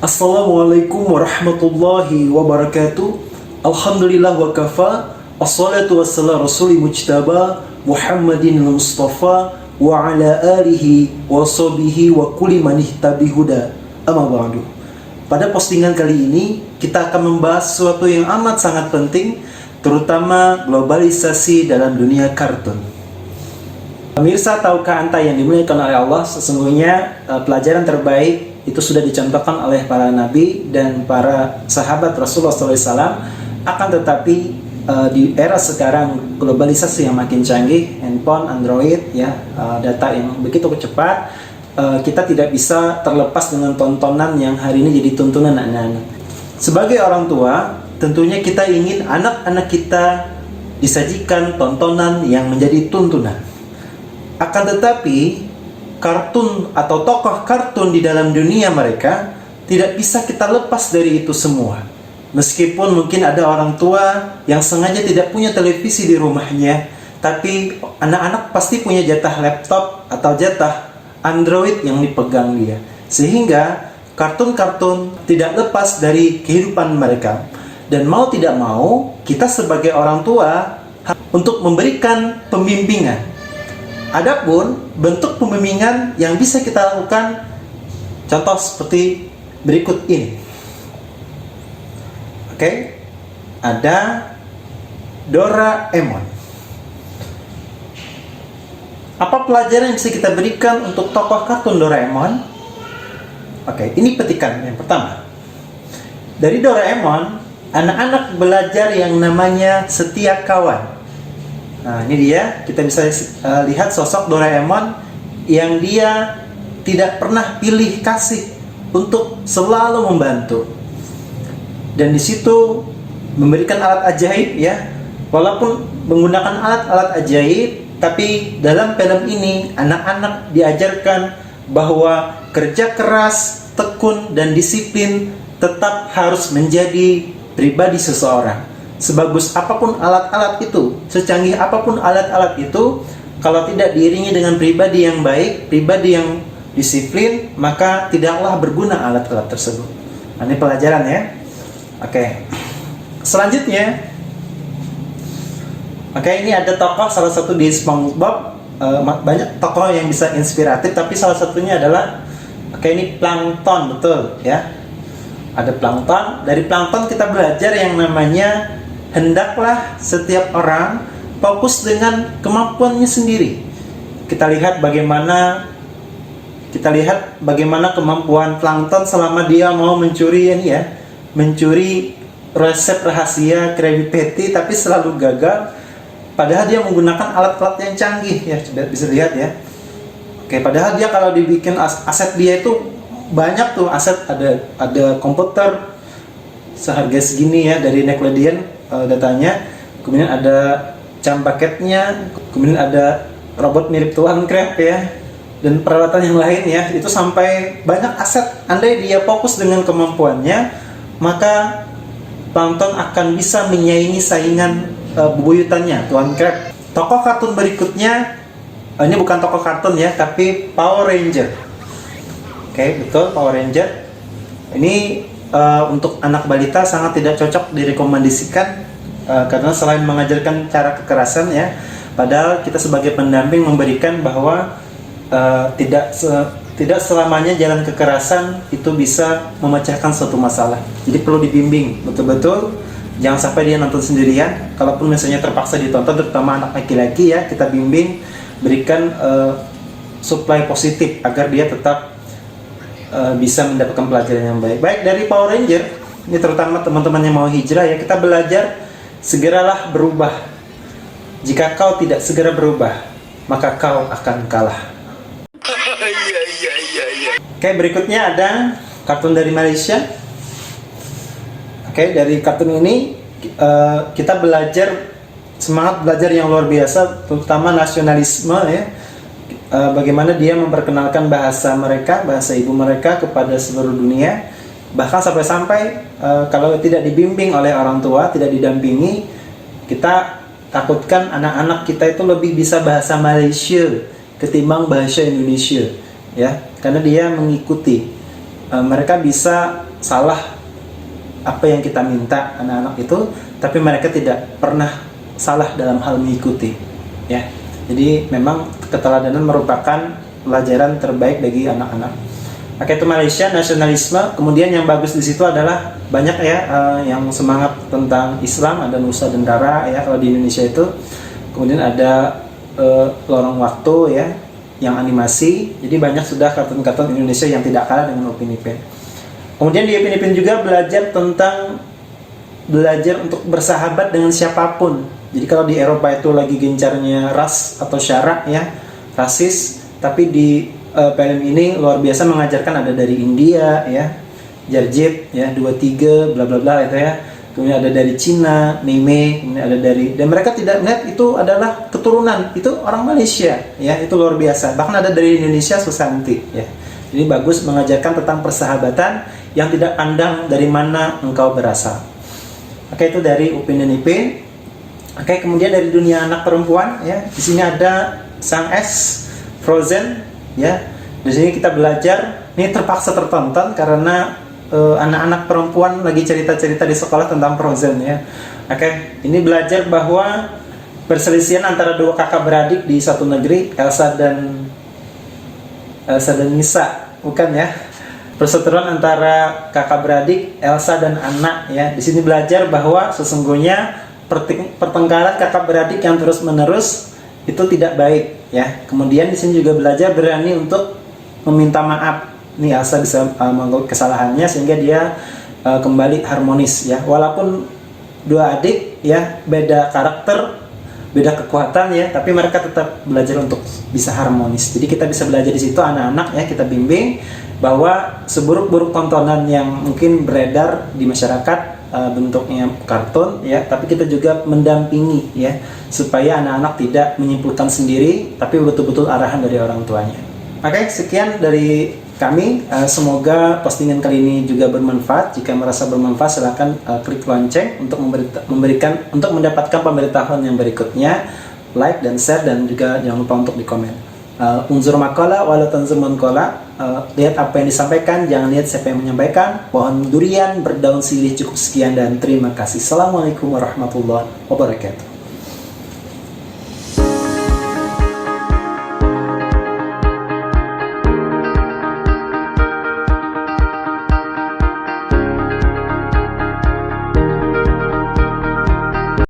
Assalamualaikum warahmatullahi wabarakatuh. Alhamdulillah wa kafa. Assalatu wassalamu rasuli mujtaba Muhammadin al-Mustafa wa ala alihi wa sahbihi wa kulli man ihtabi huda. Amma ba'du. Pada postingan kali ini kita akan membahas sesuatu yang amat sangat penting, terutama globalisasi dalam dunia kartun. Pemirsa, tahukah Anda yang dimuliakan oleh Allah, sesungguhnya pelajaran terbaik itu sudah dicontohkan oleh para nabi dan para sahabat Rasulullah SAW. Akan tetapi di era sekarang globalisasi yang makin canggih, handphone, Android, data yang begitu cepat, kita tidak bisa terlepas dengan tontonan yang hari ini jadi tuntunan anak-anak. Sebagai orang tua, tentunya kita ingin anak-anak kita disajikan tontonan yang menjadi tuntunan. Akan tetapi kartun atau tokoh kartun di dalam dunia mereka tidak bisa kita lepas dari itu semua. Meskipun mungkin ada orang tua yang sengaja tidak punya televisi di rumahnya, tapi anak-anak pasti punya jatah laptop atau jatah Android yang dipegang dia. Sehingga kartun-kartun tidak lepas dari kehidupan mereka. Dan mau tidak mau, kita sebagai orang tua untuk memberikan pembimbingan. Adapun bentuk pembimbingan yang bisa kita lakukan, contoh seperti berikut ini. Oke, ada Doraemon. Apa pelajaran yang bisa kita berikan untuk tokoh kartun Doraemon? Oke, ini petikan yang pertama. Dari Doraemon, anak-anak belajar yang namanya setia kawan. Nah, ini dia, kita bisa lihat sosok Doraemon yang dia tidak pernah pilih kasih untuk selalu membantu. Dan di situ memberikan alat ajaib, walaupun menggunakan alat-alat ajaib, tapi dalam film ini anak-anak diajarkan bahwa kerja keras, tekun, dan disiplin tetap harus menjadi pribadi seseorang. Sebagus apapun alat-alat itu, secanggih apapun alat-alat itu, kalau tidak diiringi dengan pribadi yang baik, pribadi yang disiplin, maka tidaklah berguna alat-alat tersebut. Nah, ini pelajaran ya. Oke. Selanjutnya, ini ada tokoh salah satu di SpongeBob. Banyak tokoh yang bisa inspiratif, tapi salah satunya adalah ini Plankton, betul ya. Ada Plankton. Dari Plankton kita belajar yang namanya hendaklah setiap orang fokus dengan kemampuannya sendiri. Kita lihat bagaimana kemampuan Plankton selama dia mau mencuri resep rahasia Krabby Patty, tapi selalu gagal. Padahal dia menggunakan alat-alat yang canggih, bisa lihat ya. Oke, padahal dia kalau dibikin aset dia itu banyak tuh aset, ada komputer seharga segini dari Nickelodeon. Datanya, kemudian ada jam paketnya, kemudian ada robot mirip Tuan Krab dan peralatan yang lain itu sampai banyak aset. Andai dia fokus dengan kemampuannya, maka Plankton akan bisa menyaingi saingan bebuyutannya Tuan Krab. Tokoh kartun berikutnya, ini bukan tokoh kartun tapi Power Ranger. Oke, betul, Power Ranger. Ini untuk anak balita sangat tidak cocok direkomendasikan karena selain mengajarkan cara kekerasan padahal kita sebagai pendamping memberikan bahwa tidak selamanya jalan kekerasan itu bisa memecahkan suatu masalah. Jadi perlu dibimbing betul-betul, jangan sampai dia nonton sendirian. Kalaupun misalnya terpaksa ditonton, terutama anak laki-laki kita bimbing, berikan supply positif agar dia tetap bisa mendapatkan pelajaran yang baik. Baik, dari Power Ranger, ini terutama teman-teman yang mau hijrah kita belajar, segeralah berubah. Jika kau tidak segera berubah, maka kau akan kalah. Oke, berikutnya ada kartun dari Malaysia. Oke, dari kartun ini kita belajar semangat belajar yang luar biasa, terutama nasionalisme bagaimana dia memperkenalkan bahasa mereka, bahasa ibu mereka kepada seluruh dunia. Bahkan sampai-sampai kalau tidak dibimbing oleh orang tua, tidak didampingi, kita takutkan anak-anak kita itu lebih bisa bahasa Malaysia ketimbang bahasa Indonesia, karena dia mengikuti. Mereka bisa salah apa yang kita minta anak-anak itu, tapi mereka tidak pernah salah dalam hal mengikuti, ya. Jadi memang keteladanan merupakan pelajaran terbaik bagi anak-anak. Oke, itu Malaysia, nasionalisme. Kemudian yang bagus di situ adalah banyak ya yang semangat tentang Islam, ada Nusa Dendara ya kalau di Indonesia itu. Kemudian ada lorong waktu ya, yang animasi. Jadi banyak sudah kartun-kartun Indonesia yang tidak kalah dengan Upin Ipin. Kemudian di Upin Ipin juga belajar untuk bersahabat dengan siapapun. Jadi kalau di Eropa itu lagi gencarnya ras atau syarak ya, rasis, tapi di film ini luar biasa mengajarkan, ada dari India ya, Jarjit ya, 23 bla bla bla itu ya. Kemudian ada dari Cina, Neme, kemudian ada dari, dan mereka tidak melihat itu adalah keturunan, itu orang Malaysia ya, itu luar biasa. Bahkan ada dari Indonesia, Susanti ya. Jadi bagus mengajarkan tentang persahabatan yang tidak pandang dari mana engkau berasal. Oke, itu dari Upin dan Ipin. Oke, kemudian dari dunia anak perempuan ya, di sini ada Sang S, Frozen ya. Di sini kita belajar, ini terpaksa tertonton karena anak-anak perempuan lagi cerita-cerita di sekolah tentang Frozen ya. Oke, ini belajar bahwa perselisihan antara dua kakak beradik di satu negeri, Elsa dan Nisa, bukan ya. Perseteruan antara kakak beradik, Elsa dan Anna ya. Di sini belajar bahwa sesungguhnya pertengkaran kakak beradik yang terus-menerus itu tidak baik ya. Kemudian di sini juga belajar berani untuk meminta maaf. Nih Elsa bisa mengakui kesalahannya sehingga dia kembali harmonis ya. Walaupun dua adik ya, beda karakter, beda kekuatan ya, tapi mereka tetap belajar untuk bisa harmonis. Jadi kita bisa belajar di situ anak-anak ya, kita bimbing bahwa seburuk-buruk tontonan yang mungkin beredar di masyarakat bentuknya kartun ya, tapi kita juga mendampingi ya, supaya anak-anak tidak menyimpulkan sendiri, tapi betul-betul arahan dari orang tuanya. Oke, sekian dari kami. Semoga postingan kali ini juga bermanfaat. Jika merasa bermanfaat, silahkan klik lonceng untuk mendapatkan pemberitahuan yang berikutnya. Like dan share, dan juga jangan lupa untuk di komen. Unzur maqala wala tanzur manqala. Lihat apa yang disampaikan, jangan lihat siapa yang menyampaikan. Pohon durian berdaun silih, cukup sekian dan terima kasih. Assalamualaikum warahmatullahi wabarakatuh.